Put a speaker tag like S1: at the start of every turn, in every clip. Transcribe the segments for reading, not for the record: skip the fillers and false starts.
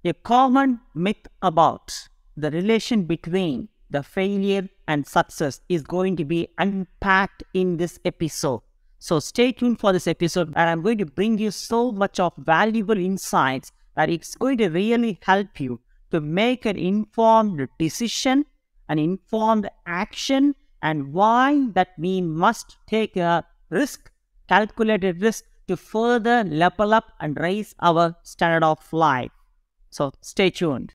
S1: A common myth about the relation between the failure and success is going to be unpacked in this episode. So stay tuned for this episode, and I'm going to bring you so much of valuable insights that it's going to really help you to make an informed decision, an informed action, and why that we must take a risk, calculated risk, to further level up and raise our standard of life. So stay tuned.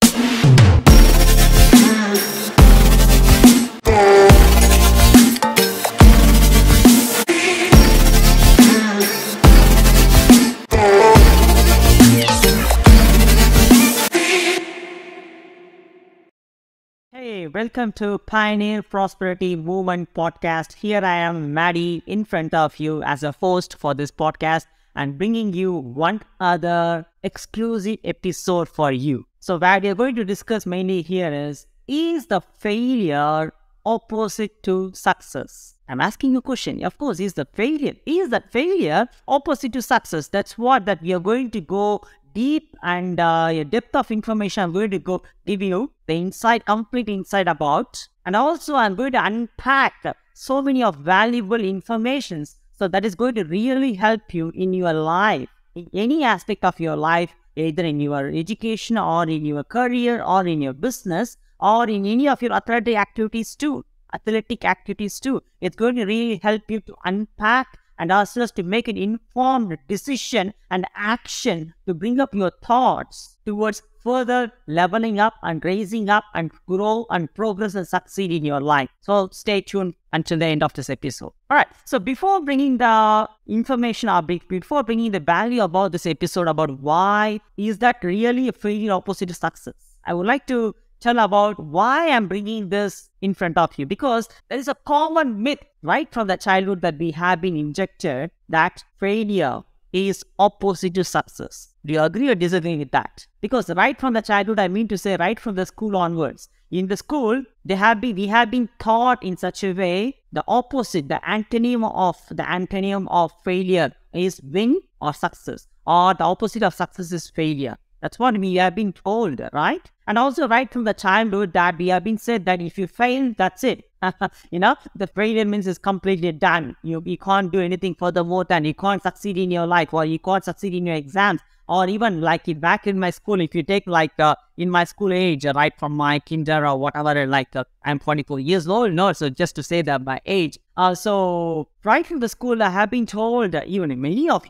S1: Hey, welcome to Pioneer Prosperity Movement Podcast. Here I am, Maddi, in front of you as a host for this podcast and bringing you one other exclusive episode for you. So what we are going to discuss mainly here is the failure opposite to success? I'm asking you a question. Of course, is that failure opposite to success? That's what that we are going to go deep and a depth of information I'm going to go give you the insight, complete insight about. And also I'm going to unpack so many of valuable informations. So that is going to really help you in your life, in any aspect of your life, either in your education or in your career or in your business or in any of your athletic activities too. It's going to really help you to unpack and also to make an informed decision and action to bring up your thoughts towards further leveling up and raising up and grow and progress and succeed in your life. So stay tuned until the end of this episode. All right. So before bringing the information or before bringing the value about this episode about why is that really a failure opposite to success, I would like to tell about why I'm bringing this in front of you, because there is a common myth right from the childhood that we have been injected that failure is opposite to success. Do you agree or disagree with that? Because right from the childhood, I mean to say right from the school onwards, in the school, we have been taught in such a way the opposite, the antonym of failure is win or success, or the opposite of success is failure. That's what we have been told, right? And also right from the childhood that we have been said that if you fail, that's it. The failure means it's completely done. You can't do anything furthermore than you can't succeed in your life or you can't succeed in your exams. Or even like back in my school, if you take in my school age, right from my kinder or whatever, I'm 44 years old, no, so just to say that my age. So right from the school, I have been told, even many of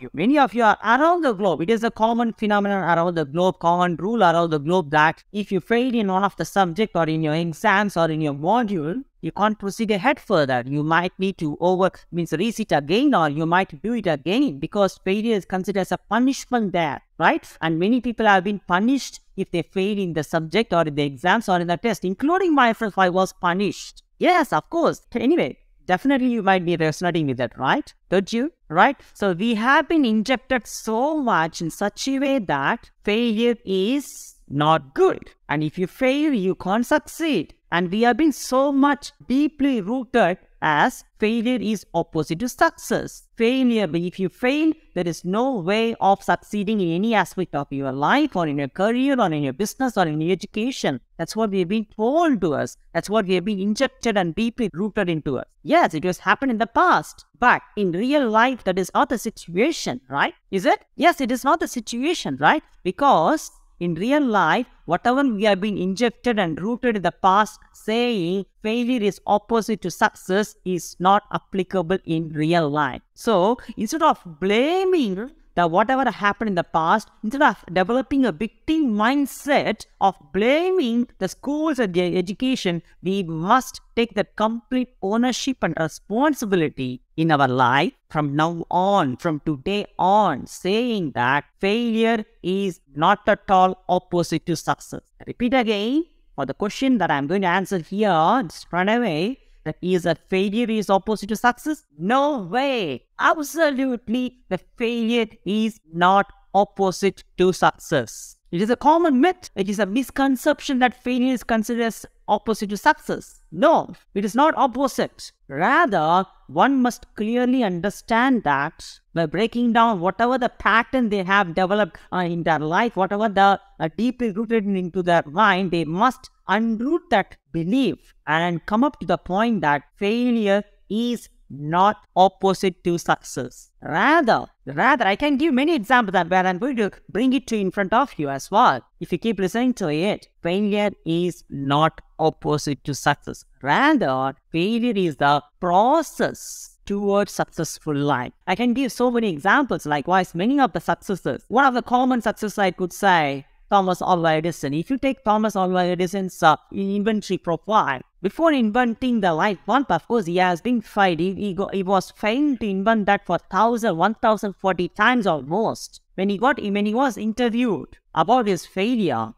S1: you are around the globe. It is a common phenomenon around the globe, common rule around the globe that if you fail in one of the subject or in your exams or in your module, you can't proceed ahead further. You might need to resit again, or you might do it again, because failure is considered as a punishment there, right? And many people have been punished if they fail in the subject or in the exams or in the test, including myself. I was punished. Yes, of course. Anyway, definitely you might be resonating with that, right? Don't you? Right? So we have been injected so much in such a way that failure is not good. And if you fail, you can't succeed. And we have been so much deeply rooted as failure is opposite to success. If you fail, there is no way of succeeding in any aspect of your life or in your career or in your business or in your education. That's what we have been told to us. That's what we have been injected and deeply rooted into us. Yes, it has happened in the past, but in real life, that is not the situation, right? Is it? Yes, it is not the situation, right? Because in real life, whatever we have been injected and rooted in the past, saying failure is opposite to success is not applicable in real life. So instead of blaming whatever happened in the past, instead of developing a victim mindset of blaming the schools and their education, we must take that complete ownership and responsibility in our life from now on, from today on, saying that failure is not at all opposite to success. I repeat again, for the question that I'm going to answer here, just run away. That is that failure is opposite to success? No way. Absolutely, the failure is not opposite to success. It is a common myth. It is a misconception that failure is considered as opposite to success. No, it is not opposite. Rather, one must clearly understand that by breaking down whatever the pattern they have developed in their life, whatever the deeply rooted into their mind, they must unroot that belief and come up to the point that failure is not opposite to success. Rather, I can give many examples that where I'm going to bring it to in front of you as well. If you keep listening to it, failure is not opposite to success. Rather, failure is the process towards successful life. I can give so many examples. Likewise, many of the successes. One of the common successes I could say, Thomas Alva Edison. If you take Thomas Alva Edison's inventory profile, before inventing the light bulb, of course, he has been tried. He was failed to invent that for 1,040 times almost. When he was interviewed about his failure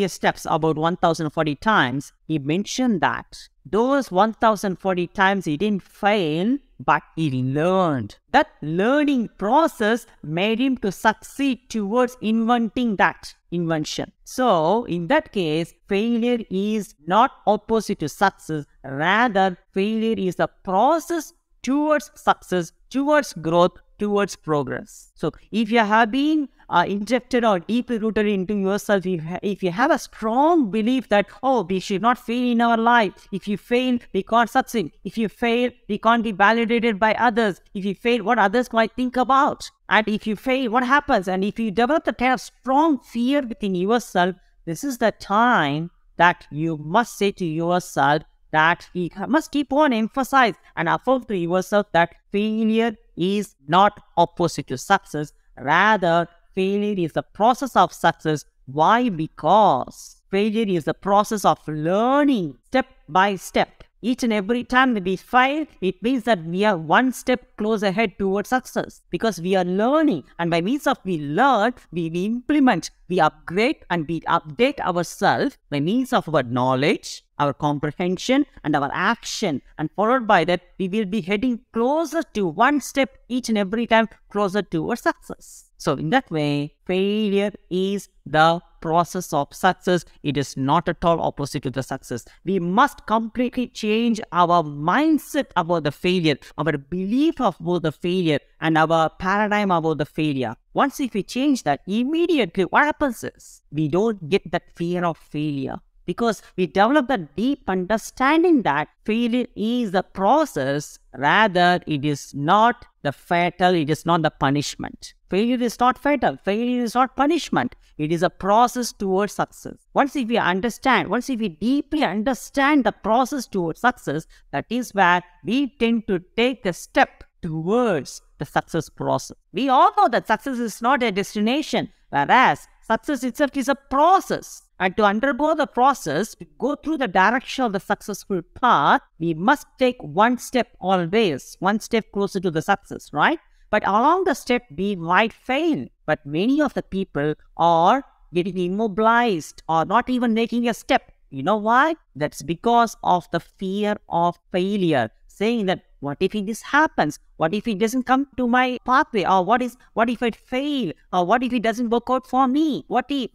S1: steps about 1,040 times, he mentioned that those 1,040 times he didn't fail, but he learned. That learning process made him to succeed towards inventing that invention. So, in that case, failure is not opposite to success. Rather, failure is a process towards success, towards growth, towards progress. So, if you have been injected or deeply rooted into yourself, if you have a strong belief that, we should not fail in our life. If you fail, we can't succeed. If you fail, we can't be validated by others. If you fail, what others might think about. And if you fail, what happens? And if you develop the kind of strong fear within yourself, this is the time that you must say to yourself that you must keep on emphasize and affirm to yourself that failure is not opposite to success. Rather, failure is the process of success. Why? Because failure is the process of learning step by step. Each and every time that we fail, it means that we are one step closer ahead towards success. Because we are learning, and by means of we learn, we implement, we upgrade and we update ourselves by means of our knowledge, our comprehension and our action. And followed by that, we will be heading closer to one step each and every time closer towards success. So in that way, failure is the process of success. It is not at all opposite to the success. We must completely change our mindset about the failure, our belief about the failure and our paradigm about the failure. Once if we change that, immediately what happens is we don't get that fear of failure. Because we develop the deep understanding that failure is the process, rather it is not the fatal, it is not the punishment. Failure is not fatal, failure is not punishment. It is a process towards success. Once if we deeply understand the process towards success, that is where we tend to take a step towards the success process. We all know that success is not a destination, whereas success itself is a process. And to undergo the process, to go through the direction of the successful path, we must take one step always, one step closer to the success, right? But along the step, we might fail. But many of the people are getting immobilized or not even making a step. You know why? That's because of the fear of failure. Saying that, what if this happens? What if it doesn't come to my pathway? Or what if I fail? Or what if it doesn't work out for me? What if?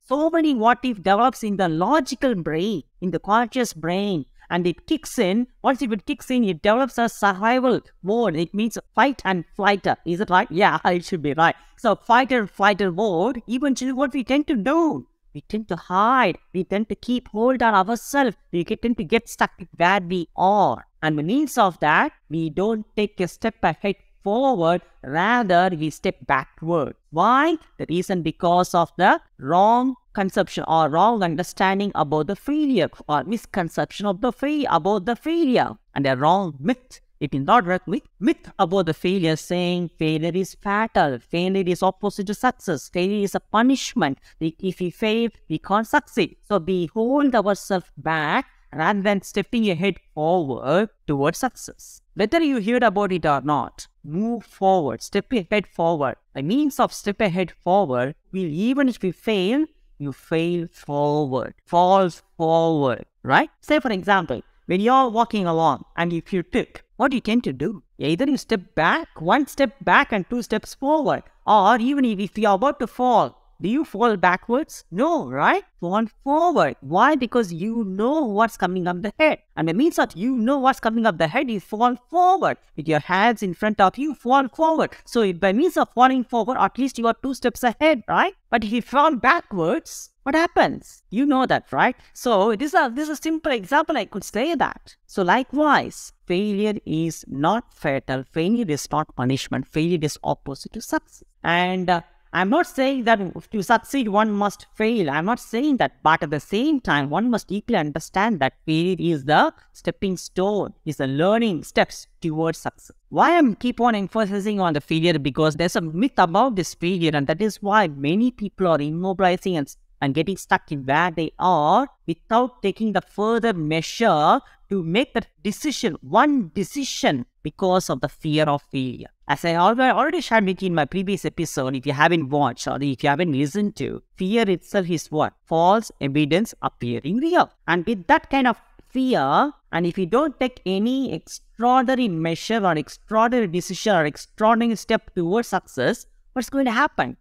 S1: So many what if develops in the logical brain, in the conscious brain. And it kicks in. Once it kicks in, it develops a survival mode. It means fight and flighter. Is it right? Yeah, it should be right. So fight and flighter mode, eventually what we tend to do, we tend to hide. We tend to keep hold on ourselves. We tend to get stuck where we are. And by means of that, we don't take a step ahead forward. Rather, we step backward. Why? The reason because of the wrong conception or wrong understanding about the failure or misconception of about the failure and a wrong myth. It is not right myth about the failure, saying failure is fatal, failure is opposite to success, failure is a punishment. If we fail, we can't succeed. So we hold ourselves back rather than stepping ahead forward towards success. Whether you heard about it or not, move forward, step ahead forward. By means of step ahead forward, even if we fail, you fail forward, fall forward, right? Say for example, when you're walking along and if you trip, what you tend to do? Either you step back, one step back and two steps forward. Or even if you're about to fall, Do you fall backwards? No, right? Fall forward. Why? Because you know what's coming up the head. And the means that you know what's coming up the head, you fall forward. With your hands in front of you, fall forward. So by means of falling forward, at least you are 2 steps ahead, right? But if you fall backwards, what happens? You know that, right? So this is a simple example I could say that. So likewise, failure is not fatal. Failure is not punishment. Failure is opposite to success. And I'm not saying that to succeed, one must fail. I'm not saying that. But at the same time, one must equally understand that failure is the stepping stone, is the learning steps towards success. Why I'm keep on emphasizing on the failure? Because there's a myth about this failure, and that is why many people are immobilizing and getting stuck in where they are without taking the further measure to make that decision, one decision, because of the fear of failure. As I already shared with you in my previous episode, if you haven't watched or if you haven't listened to, fear itself is what? False evidence appearing real. And with that kind of fear, and if you don't take any extraordinary measure or extraordinary decision or extraordinary step towards success, what's going to happen?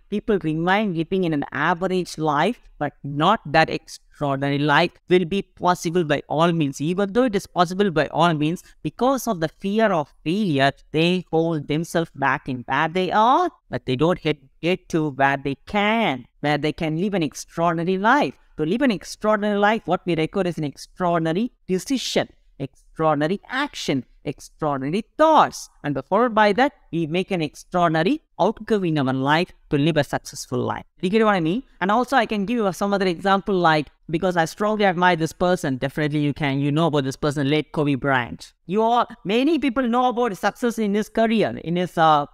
S1: People remain living in an average life, but not that extraordinary life will be possible by all means. Even though it is possible by all means, because of the fear of failure, they hold themselves back in where they are, but they don't get to where they can live an extraordinary life. To live an extraordinary life, what we require is an extraordinary decision, extraordinary action, extraordinary thoughts, and followed by that, we make an extraordinary outcome in our life to live a successful life. You get what I mean? And also, I can give you some other example, like, because I strongly admire this person. Definitely, you know about this person, late Kobe Bryant. Many people know about his success in his career, in his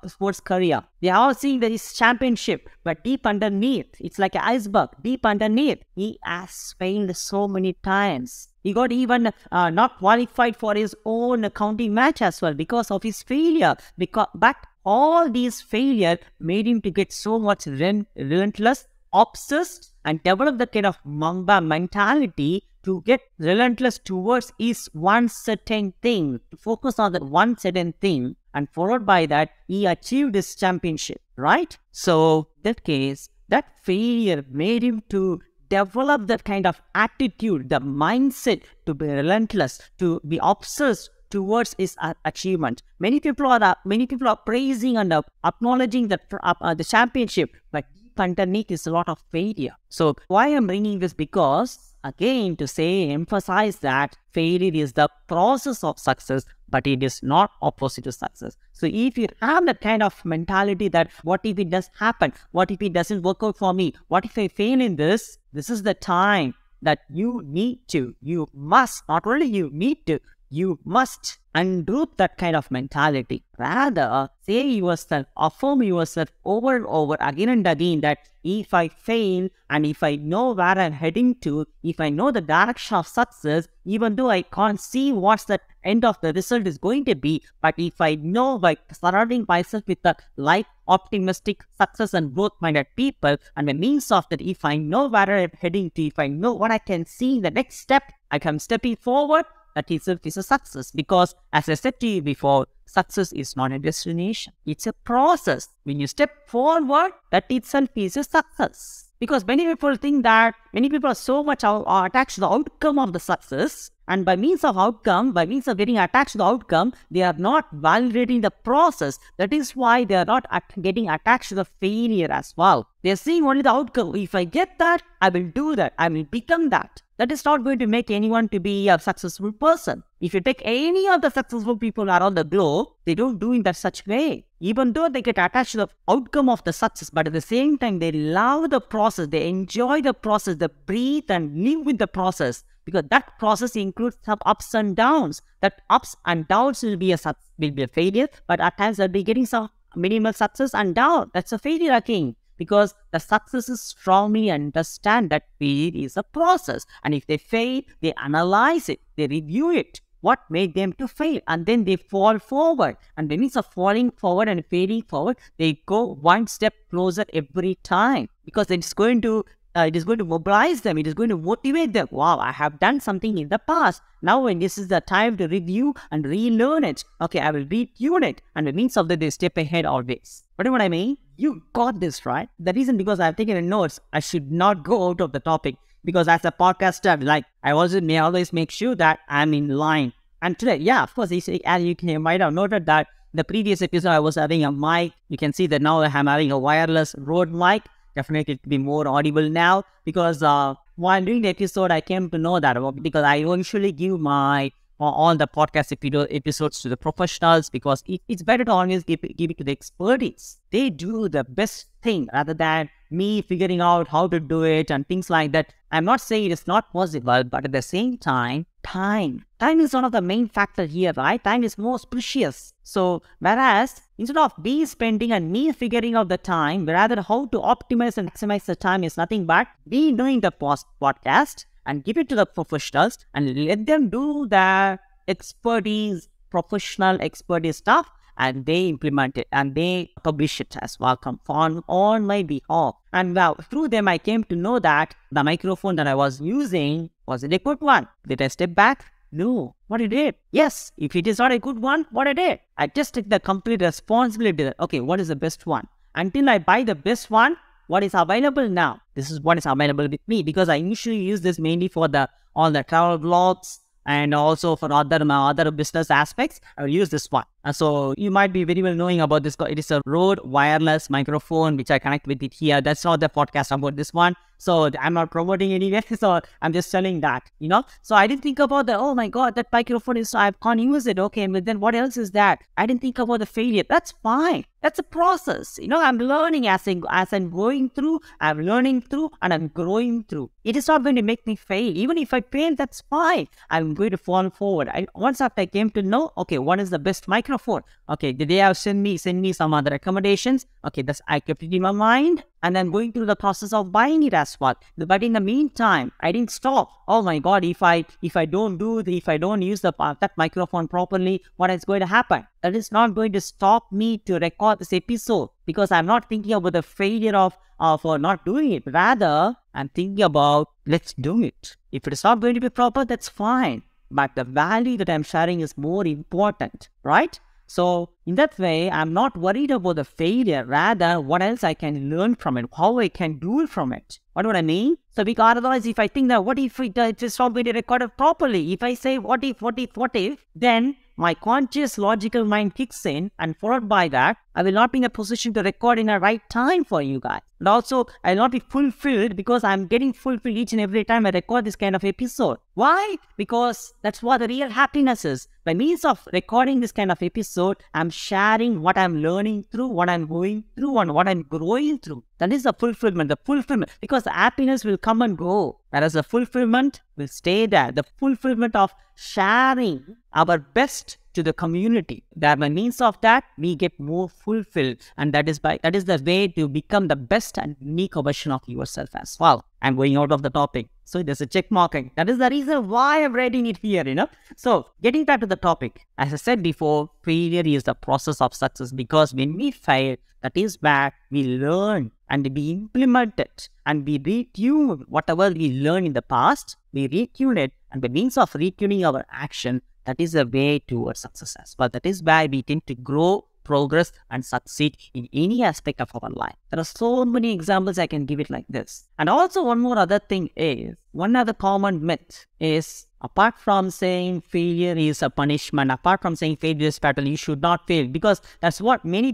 S1: sports career. They are all seeing that his championship, but deep underneath, it's like an iceberg. Deep underneath, he has failed so many times. He got even not qualified for his own county match as well because of his failure. But all these failure made him to get so much relentless, obsessed, and develop the kind of Mamba mentality to get relentless towards his one certain thing, to focus on that one certain thing, and followed by that, he achieved his championship, right? So, that case, that failure made him to develop that kind of attitude, the mindset to be relentless, to be obsessed towards his achievement. Many people are praising and acknowledging the championship, but deep underneath is a lot of failure. So why I'm bringing this? Because again, to emphasize that failure is the process of success, but it is not opposite to success. So if you have that kind of mentality that what if it does happen? What if it doesn't work out for me? What if I fail in this? This is the time that you must unroot that kind of mentality. Rather, say yourself, affirm yourself over and over again and again that if I fail and if I know where I'm heading to, if I know the direction of success, even though I can't see what's the end of the result is going to be, but if I know by surrounding myself with the life optimistic, success and growth-minded people, and the means of that, if I know where I'm heading to, if I know what I can see in the next step, I am stepping forward, that itself is a success. Because as I said to you before, success is not a destination. It's a process. When you step forward, that itself is a success. Because many people think that many people are so much attached to the outcome of the success. And by means of getting attached to the outcome, they are not validating the process. That is why they are not getting attached to the failure as well. They are seeing only the outcome. If I get that, I will do that. I will become that. That is not going to make anyone to be a successful person. If you take any of the successful people around the globe, they don't do in that such way. Even though they get attached to the outcome of the success, but at the same time, they love the process, they enjoy the process, they breathe and live with the process. Because that process includes some ups and downs. That ups and downs will be a failure, but at times they'll be getting some minimal success and down. That's a failure again. Because the successes strongly understand that failure is a process. And if they fail, they analyze it, they review it. What made them to fail? And then they fall forward. And when it's a falling forward and failing forward, they go one step closer every time. Because it is going to mobilize them. It is going to motivate them. Wow, I have done something in the past. Now when this is the time to review and relearn it. Okay, I will retune it. And the means of that, they step ahead always. What do I mean? You got this, right? The reason because I've taken a notes, I should not go out of the topic because as a podcaster, like I always make sure that I'm in line. And today, yeah, of course, as you might have noted that the previous episode I was having a mic. You can see that now I'm having a wireless Rode mic. Definitely to be more audible now because while doing the episode, I came to know that because I usually give my all the podcast episodes to the professionals because it's better to always give it to the expertise. They do the best thing rather than me figuring out how to do it and things like that. I'm not saying it's not possible, but at the same time, time is one of the main factors here, right? Time is most precious. So whereas instead of me spending and me figuring out the time, rather how to optimize and maximize the time is nothing but me doing the podcast and give it to the professionals and let them do their professional expertise stuff, and they implement it and they publish it as well on my behalf. And now through them, I came to know that the microphone that I was using wasn't a good one. Did I step back? No. What I did? Yes. If it is not a good one, what I did? I just took the complete responsibility that, okay, what is the best one? Until I buy the best one, what is available now? This is what is available with me because I usually use this mainly for all the travel vlogs and also for other business aspects. I will use this one. And so you might be very well knowing about this. It is a Rode wireless microphone which I connect with it here. That's not the podcast about this one. So I'm not promoting anywhere. So I'm just telling that, So I didn't think about oh my God, that microphone is, I can't use it. Okay, but then what else is that? I didn't think about the failure. That's fine. That's a process. I'm learning as I'm going through, I'm learning through and I'm growing through. It is not going to make me fail. Even if I fail, that's fine. I'm going to fall forward. Once after I came to know, okay, what is the best microphone? Okay, did they have send me some other recommendations? Okay, I kept it in my mind and then going through the process of buying it as well. But in the meantime, I didn't stop. Oh my God, if I don't use that microphone properly, what is going to happen? That is not going to stop me to record this episode because I'm not thinking about the failure of not doing it. Rather, I'm thinking about let's do it. If it is not going to be proper, that's fine. But the value that I'm sharing is more important, right? So in that way, I'm not worried about the failure. Rather, what else I can learn from it, how I can do it from it. What do I mean? So because otherwise, if I think that what if it is not going to record it properly? If I say what if, then my conscious logical mind kicks in, and followed by that, I will not be in a position to record in a right time for you guys. And also, I will not be fulfilled because I'm getting fulfilled each and every time I record this kind of episode. Why? Because that's what the real happiness is. By means of recording this kind of episode, I'm sharing what I'm learning through, what I'm going through, and what I'm growing through. That is the fulfillment. Because the happiness will come and go, whereas the fulfillment will stay there. The fulfillment of sharing our best to the community. That by means of that, we get more fulfilled. And that is the way to become the best and unique version of yourself as well. I'm going out of the topic. So there's a check marking. That is the reason why I'm writing it here, So getting back to the topic, as I said before, failure is the process of success because when we fail, that is where we learn and we implement it and we retune whatever we learned in the past, we retune it, and by means of retuning our action, that is the way towards success as well. That is why we tend to grow, progress, and succeed in any aspect of our life. There are so many examples I can give it like this. And also one other common myth is, apart from saying failure is a punishment, apart from saying failure is fatal, you should not fail, because that's what many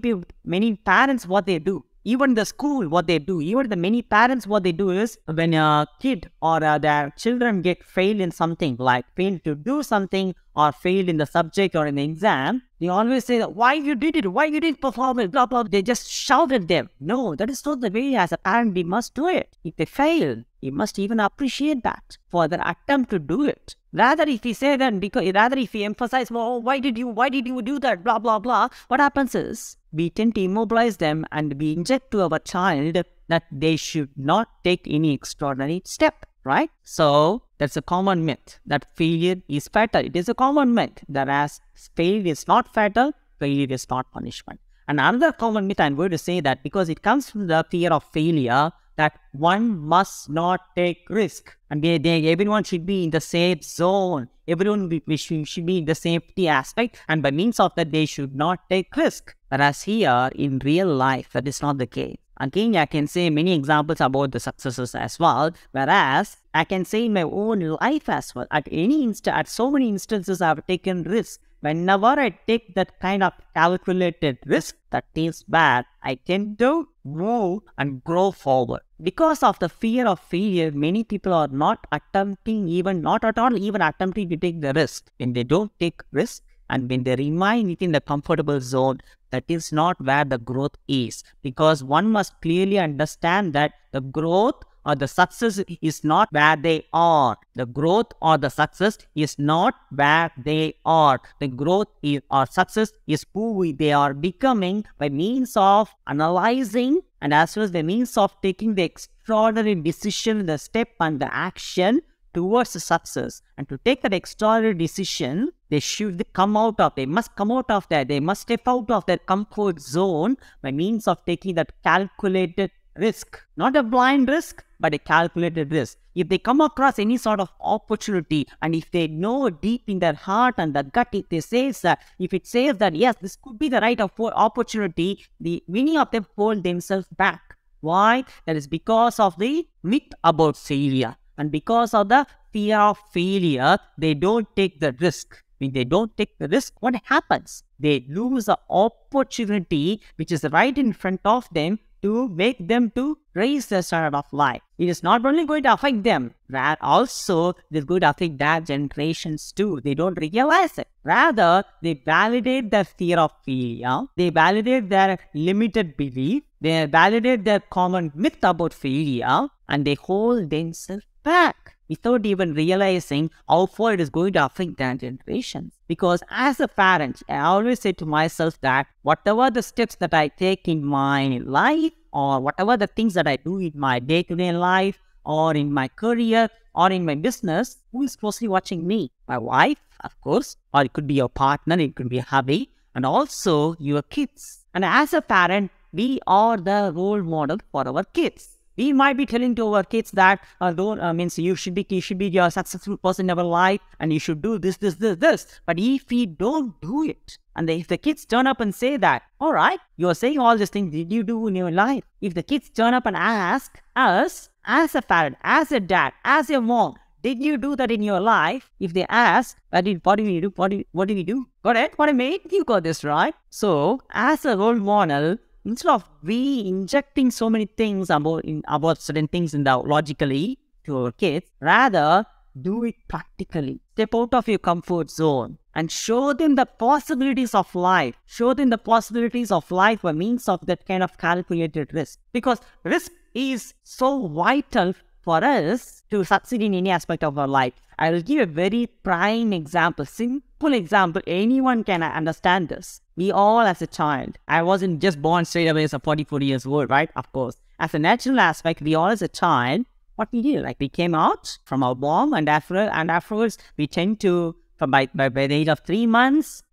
S1: parents, what they do. Even the school, what they do, even the many parents, what they do is when a kid or their children get failed in something, like failed to do something or failed in the subject or in the exam, they always say that, why you did it, why you didn't perform it, blah, blah. They just shout at them. No, that is not the way as a parent we must do it. If they fail, you must even appreciate that for their attempt to do it. Rather, if we say that, if we emphasize, well, why did you do that, blah, blah, blah, what happens is, we tend to immobilize them and we inject to our child that they should not take any extraordinary step, right? So, that's a common myth that failure is fatal. It is a common myth that as failure is not fatal, failure is not punishment. And another common myth I'm going to say that because it comes from the fear of failure, that one must not take risk. And everyone should be in the safe zone. Everyone should be in the safety aspect. And by means of that, they should not take risk. Whereas here, in real life, that is not the case. Again, I can say many examples about the successes as well. Whereas, I can say in my own life as well. At so many instances, I have taken risks. Whenever I take that kind of calculated risk that is bad, I tend to move and grow forward. Because of the fear of failure, many people are not attempting to take the risk. When they don't take risk and when they remain within the comfortable zone, that is not where the growth is. Because one must clearly understand that the growth or the success is not where they are. The growth or the success is not where they are. The growth or success is who they are becoming by means of analyzing and as well as by means of taking the extraordinary decision, the step and the action towards the success. And to take that extraordinary decision, they must come out of that. They must step out of their comfort zone by means of taking that calculated risk. Not a blind risk, but a calculated risk. If they come across any sort of opportunity and if they know deep in their heart and the gut, if it says that yes, this could be the right opportunity, many of them hold themselves back. Why? That is because of the myth about failure. And because of the fear of failure, they don't take the risk. When they don't take the risk, what happens? They lose the opportunity which is right in front of them to make them to raise their standard of life. It is not only going to affect them, but also it is going to affect their generations too. They don't realize it. Rather, they validate their fear of failure. They validate their limited belief. They validate their common myth about failure, and they hold themselves back without even realizing how far it is going to affect their generations. Because as a parent, I always say to myself that whatever the steps that I take in my life or whatever the things that I do in my day-to-day life or in my career or in my business, who is closely watching me? My wife, of course, or it could be your partner, it could be a hubby, and also your kids. And as a parent, we are the role model for our kids. We might be telling to our kids that you should be a successful person in our life and you should do this. But if we don't do it, and if the kids turn up and say that, all right, you're saying all these things, did you do in your life? If the kids turn up and ask us, as a parent, as a dad, as a mom, did you do that in your life? If they ask, what did we do? What did we do? Got it? What I made? You got this, right? So, as a role model, instead of we injecting so many things about certain things logically to our kids, rather do it practically. Step out of your comfort zone and show them the possibilities of life. Show them the possibilities of life by means of that kind of calculated risk. Because risk is so vital for us to succeed in any aspect of our life. I will give a very prime example, simple example. Anyone can understand this. We all as a child, I wasn't just born straight away as a 44 years old, right? Of course. As a natural aspect, we all as a child, what we did, like we came out from our womb and afterwards we tend to, by the age of 3 months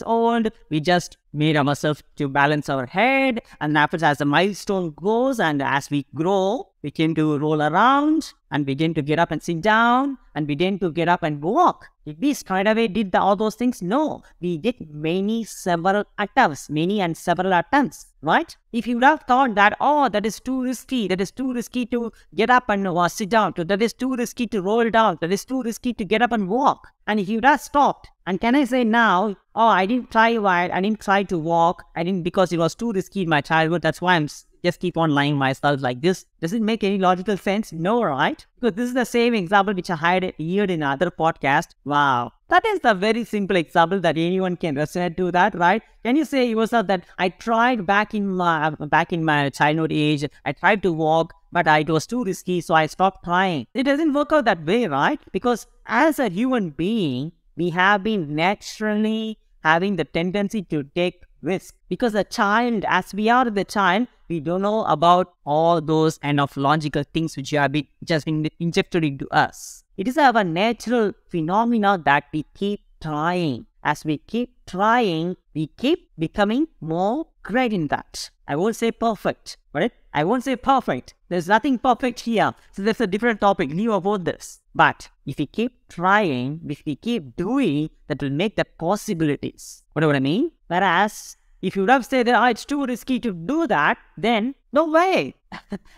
S1: old, we just made ourselves to balance our head, and after as the milestone goes and as we grow, we tend to roll around and begin to get up and sit down and begin to get up and walk. Did we straight away did all those things? No. We did many and several attempts, right? If you would have thought that, oh, that is too risky to get up and sit down, that is too risky to roll down, that is too risky to get up and walk. And if you would have stopped, and can I say now, oh, I didn't try to walk, because it was too risky in my childhood, that's why I'm just keep on lying myself like this. Does it make any logical sense? No, right? Because this is the same example which I had here in another podcast. Wow. That is the very simple example that anyone can resonate to that, right? Can you say yourself that I tried back in my childhood age, I tried to walk, but it was too risky, so I stopped trying. It doesn't work out that way, right? Because as a human being, we have been naturally having the tendency to take risk. Because as we are the child, we don't know about all those kind of logical things which have been just been injected into us. It is our natural phenomena that we keep trying. As we keep trying, we keep becoming more great in that. I won't say perfect, but I won't say perfect. There's nothing perfect here. So that's a different topic. Leave about this. But if we keep trying, if we keep doing, that will make the possibilities. What do I mean? Whereas, if you would have said that it's too risky to do that, then no way.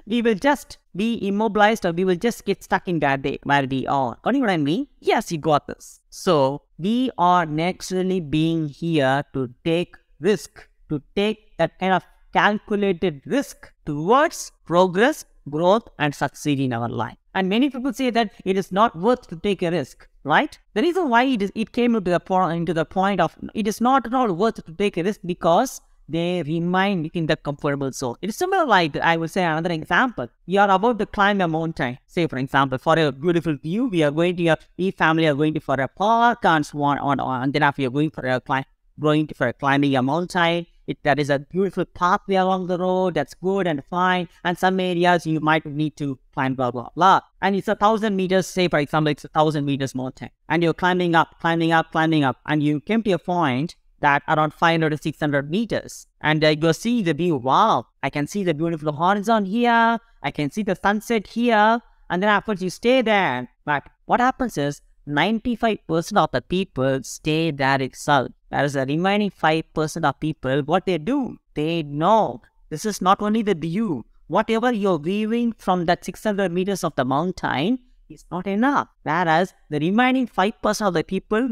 S1: We will just be immobilized, or we will just get stuck in that day where we are. Got what I mean? Yes, you got this. So we are naturally being here to take risk, to take that kind of calculated risk towards progress, growth, and succeed in our life. And many people say that it is not worth to take a risk, right? The reason why it came into the point of it is not at all worth to take a risk, because they remain in the comfortable zone. It is similar like, I will say another example. You are about to climb a mountain. Say, for example, for a beautiful view, we family are going to for a park and so on, and then after you're going for a climbing a mountain. There is a beautiful pathway along the road, that's good and fine. And some areas you might need to climb, blah, blah, blah. And it's 1,000 meters, say for example, it's 1,000 meters mountain. And you're climbing up. And you came to a point that around 500 to 600 meters. And you see the view. Wow, I can see the beautiful horizon here. I can see the sunset here. And then afterwards you stay there. But what happens is 95% of the people stay there itself. Whereas the remaining 5% of people, what they do, they know this is not only the view. Whatever you're viewing from that 600 meters of the mountain is not enough. Whereas the remaining 5% of the people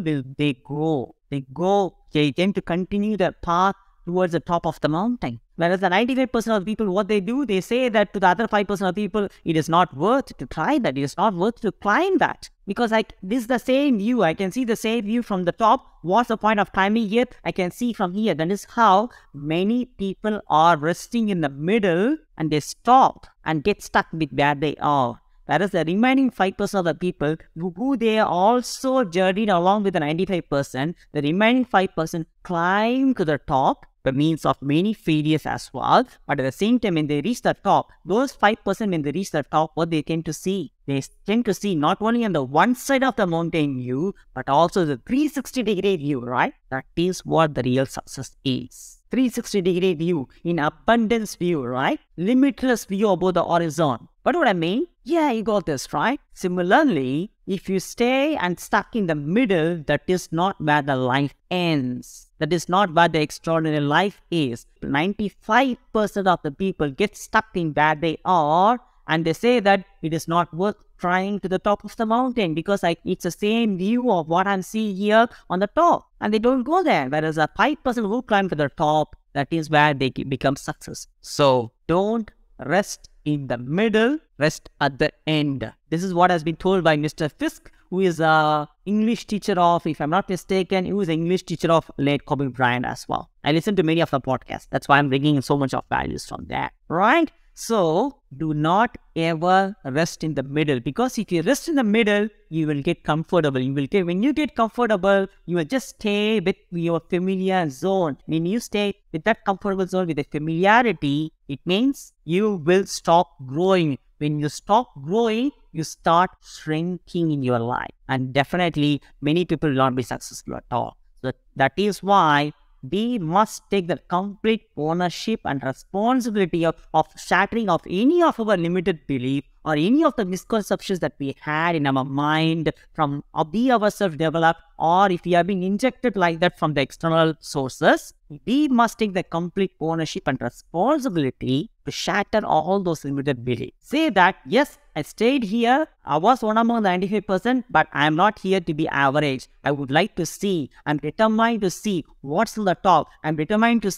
S1: they tend to continue their path towards the top of the mountain. Whereas the 95% of people, what they do, they say that to the other 5% of people, it is not worth to try that. It is not worth to climb that. Because this is the same view. I can see the same view from the top. What's the point of climbing here? I can see from here. That is how many people are resting in the middle, and they stop and get stuck with where they are. Whereas the remaining 5% of the people who they also journeyed along with the 95%, the remaining 5% climb to the top by means of many failures as well. But at the same time, when they reach the top, those 5% when they reach the top, what they tend to see? They tend to see not only on the one side of the mountain view, but also the 360-degree view, right? That is what the real success is. 360-degree view, in abundance view, right? Limitless view about the horizon. But what I mean? Yeah, you got this, right? Similarly, if you stay and stuck in the middle, that is not where the life ends. That is not where the extraordinary life is. 95% of the people get stuck in where they are, and they say that it is not worth trying to the top of the mountain because it's the same view of what I'm seeing here on the top. And they don't go there. Whereas the 5% who climb to the top, that is where they become success. So don't rest in the middle, rest at the end. This is what has been told by Mr. Fisk, who is a English teacher of, if I'm not mistaken, he was an English teacher of late Kobe Bryant as well. I listen to many of the podcasts. That's why I'm bringing in so much of values from that, right? So do not ever rest in the middle, because if you rest in the middle, you will get comfortable. When you get comfortable, you will just stay with your familiar zone. When you stay with that comfortable zone, with the familiarity, it means you will stop growing. When you stop growing, you start shrinking in your life. And definitely, many people will not be successful at all. So that is why we must take the complete ownership and responsibility of shattering of any of our limited belief or any of the misconceptions that we had in our mind from we ourselves developed, or if we are being injected like that from the external sources. We must take the complete ownership and responsibility to shatter all those limited beliefs. Say that, yes, I stayed here, I was one among the 95%, but I am not here to be average. I would like to see, I'm determined to see what's on the top. I'm determined to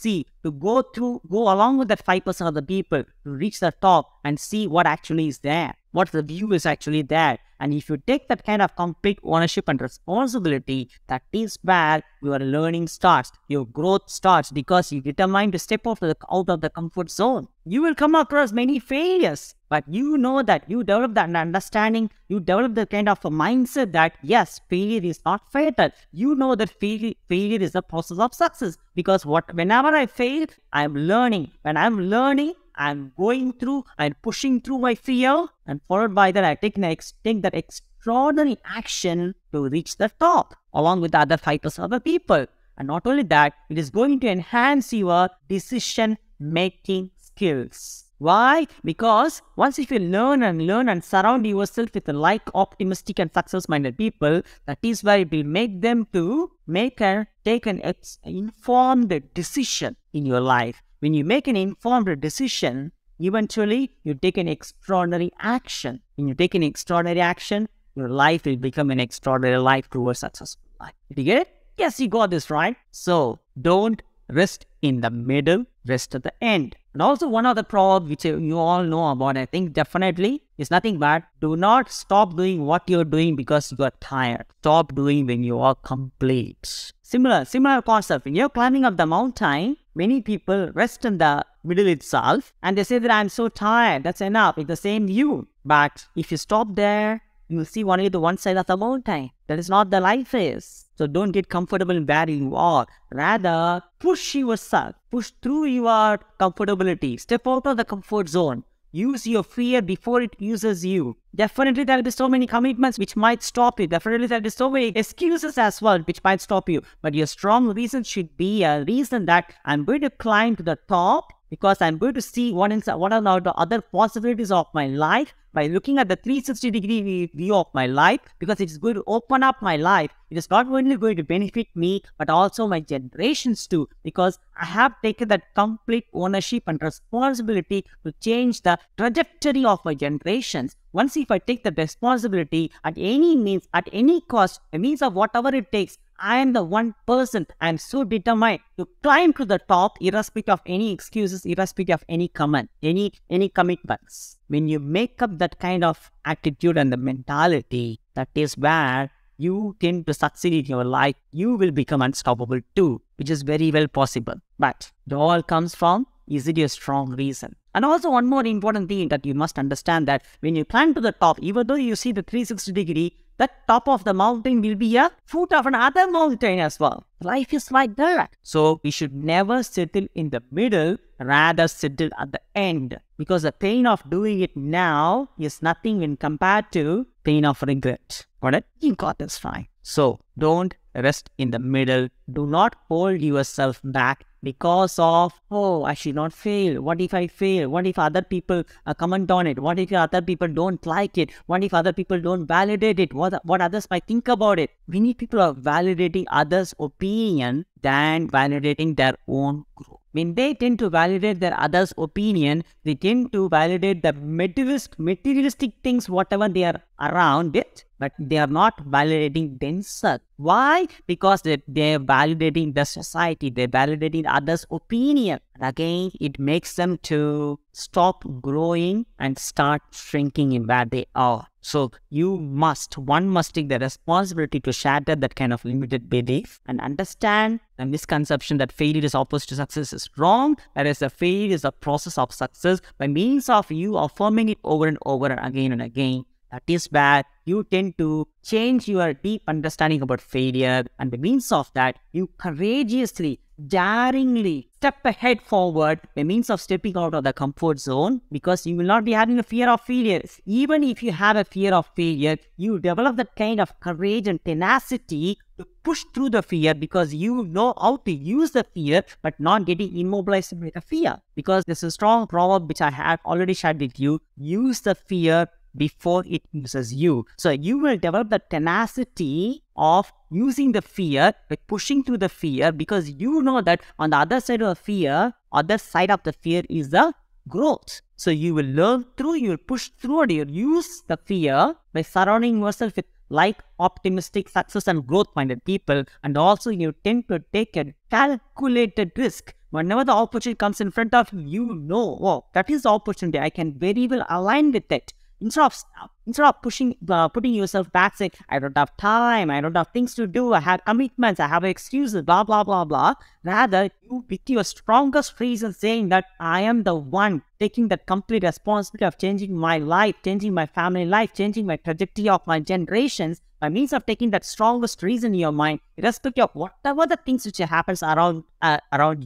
S1: go along with that 5% of the people to reach the top and see what actually is there, what the view is actually there. And if you take that kind of complete ownership and responsibility, that is where your learning starts, your growth starts, because you determine to step out of the comfort zone. You will come across many failures, but you know that you develop that understanding, you develop the kind of a mindset that yes, failure is not fatal. You know that failure is a process of success, because whenever I fail, I'm learning. When I'm learning, I'm going through and pushing through my fear, and followed by that, I take that extraordinary action to reach the top, along with the other 5% of the people. And not only that, it is going to enhance your decision-making skills. Why? Because once if you learn and surround yourself with like optimistic and success-minded people, that is where it will make them to take an informed decision in your life. When you make an informed decision, eventually you take an extraordinary action. When you take an extraordinary action, your life will become an extraordinary life towards successful life. Did you get it? Yes, you got this right. So don't rest in the middle, rest at the end. And also one other proverb which you all know about, I think definitely is nothing but do not stop doing what you're doing because you are tired. Stop doing when you are complete. Similar concept. When you're climbing up the mountain, many people rest in the middle itself and they say that I'm so tired. That's enough. It's the same view. But if you stop there, you will see only the one side of the mountain. That is not the life is. So don't get comfortable where you are. Rather, push yourself. Push through your comfortability. Step out of the comfort zone. Use your fear before it uses you. Definitely there will be so many commitments which might stop you. Definitely there will be so many excuses as well which might stop you. But your strong reason should be a reason that I'm going to climb to the top because I'm going to see what are the other possibilities of my life by looking at the 360-degree view of my life, because it's going to open up my life. It is not only going to benefit me, but also my generations too, because I have taken that complete ownership and responsibility to change the trajectory of my generations. Once if I take the responsibility at any means, at any cost, a means of whatever it takes, I am the one person. I am so determined to climb to the top, irrespective of any excuses, irrespective of any comment, any commitments. When you make up that kind of attitude and the mentality, that is where you tend to succeed in your life. You will become unstoppable too, which is very well possible. But it all comes from, is it your strong reason? And also one more important thing that you must understand, that when you climb to the top, even though you see the 360-degree, that top of the mountain will be a foot of another mountain as well. Life is like that. So we should never settle in the middle, rather settle at the end. Because the pain of doing it now is nothing when compared to pain of regret. Got it? You got this fine. So don't rest in the middle. Do not hold yourself back because of, oh, I should not fail. What if I fail? What if other people comment on it? What if other people don't like it? What if other people don't validate it? What others might think about it? Many people are validating others' opinion than validating their own growth. When they tend to validate their others' opinion, they tend to validate the materialistic things, whatever they are around it, but they are not validating themselves. Why? Because they are validating the society, they are validating others' opinion. And again, it makes them to stop growing and start shrinking in where they are. So one must take the responsibility to shatter that kind of limited belief and understand the misconception that failure is opposite to success is wrong. Whereas a failure is a process of success by means of you affirming it over and over and again and again. That is where you tend to change your deep understanding about failure, and by means of that, you courageously, daringly step ahead forward by means of stepping out of the comfort zone, because you will not be having a fear of failure. Even if you have a fear of failure, you develop that kind of courage and tenacity to push through the fear, because you know how to use the fear but not getting immobilized by the fear. Because there's a strong proverb which I have already shared with you: use the fear before it uses you. So you will develop the tenacity of using the fear by pushing through the fear, because you know that on the other side of the fear is the growth. So you will learn through, you will push through, and you will use the fear by surrounding yourself with like optimistic, success and growth-minded people. And also you tend to take a calculated risk. Whenever the opportunity comes in front of you, you know, oh, that is the opportunity. I can very well align with it. Instead of putting yourself back, saying, I don't have time, I don't have things to do, I have commitments, I have excuses, blah, blah, blah, blah. Rather, you with your strongest reason saying that I am the one taking the complete responsibility of changing my life, changing my family life, changing my trajectory of my generations, by means of taking that strongest reason in your mind, irrespective of whatever the things which happens around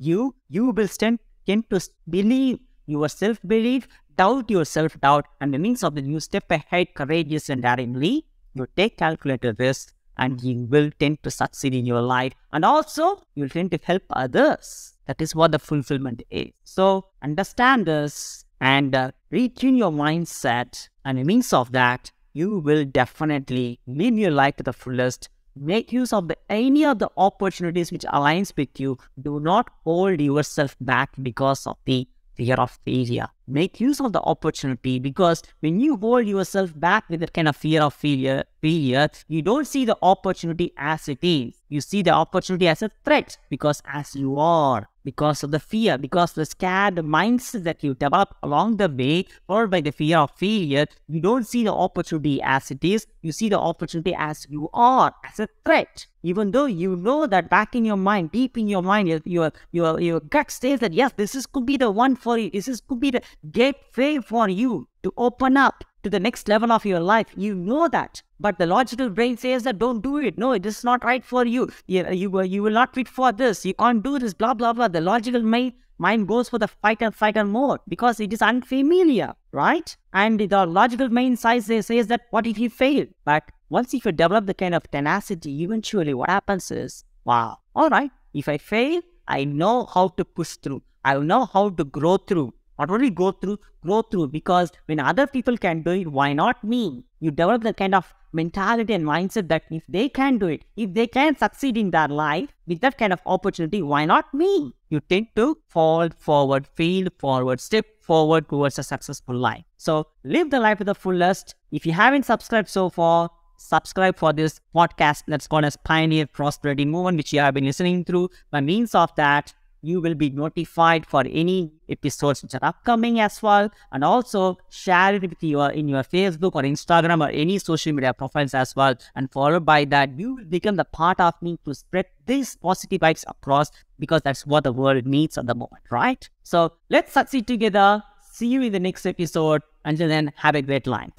S1: you, you will tend to believe your self-belief, doubt your self-doubt, and the means of the you step ahead courageous and daringly, you take calculated risks, and you will tend to succeed in your life. And also, you will tend to help others. That is what the fulfillment is. So, understand this. and retune your mindset. And a means of that, you will definitely live your life to the fullest. Make use of any of the opportunities which aligns with you. Do not hold yourself back because of the fear of failure. Make use of the opportunity, because when you hold yourself back with that kind of fear of failure, you don't see the opportunity as it is. You see the opportunity as a threat, because as you are, because of the fear, because the scared mindset that you develop along the way, followed by the fear of failure, you don't see the opportunity as it is. You see the opportunity as you are, as a threat. Even though you know that back in your mind, deep in your mind, your gut says that yes, could be the one for you. Could be the gateway for you to open up to the next level of your life. You know that. But the logical brain says that don't do it. No, it is not right for you. You will not fit for this. You can't do this, blah, blah, blah. The logical mind goes for the fight and mode because it is unfamiliar, right? And the logical mind says that what if you fail? But once if you develop the kind of tenacity, eventually what happens is, wow, all right, if I fail, I know how to push through. I know how to grow through. Not only grow through, because when other people can do it, why not me? You develop the kind of mentality and mindset that if they can do it, if they can succeed in their life with that kind of opportunity, why not me? You tend to fall forward, fail forward, step forward towards a successful life. So live the life to the fullest. If you haven't subscribed so far, subscribe for this podcast that's called as Pioneer Prosperity Movement, which you have been listening through. By means of that, you will be notified for any episodes which are upcoming as well. And also share it with in your Facebook or Instagram or any social media profiles as well. And followed by that, you will become the part of me to spread these positive vibes across, because that's what the world needs at the moment, right? So let's succeed together. See you in the next episode. Until then, have a great life.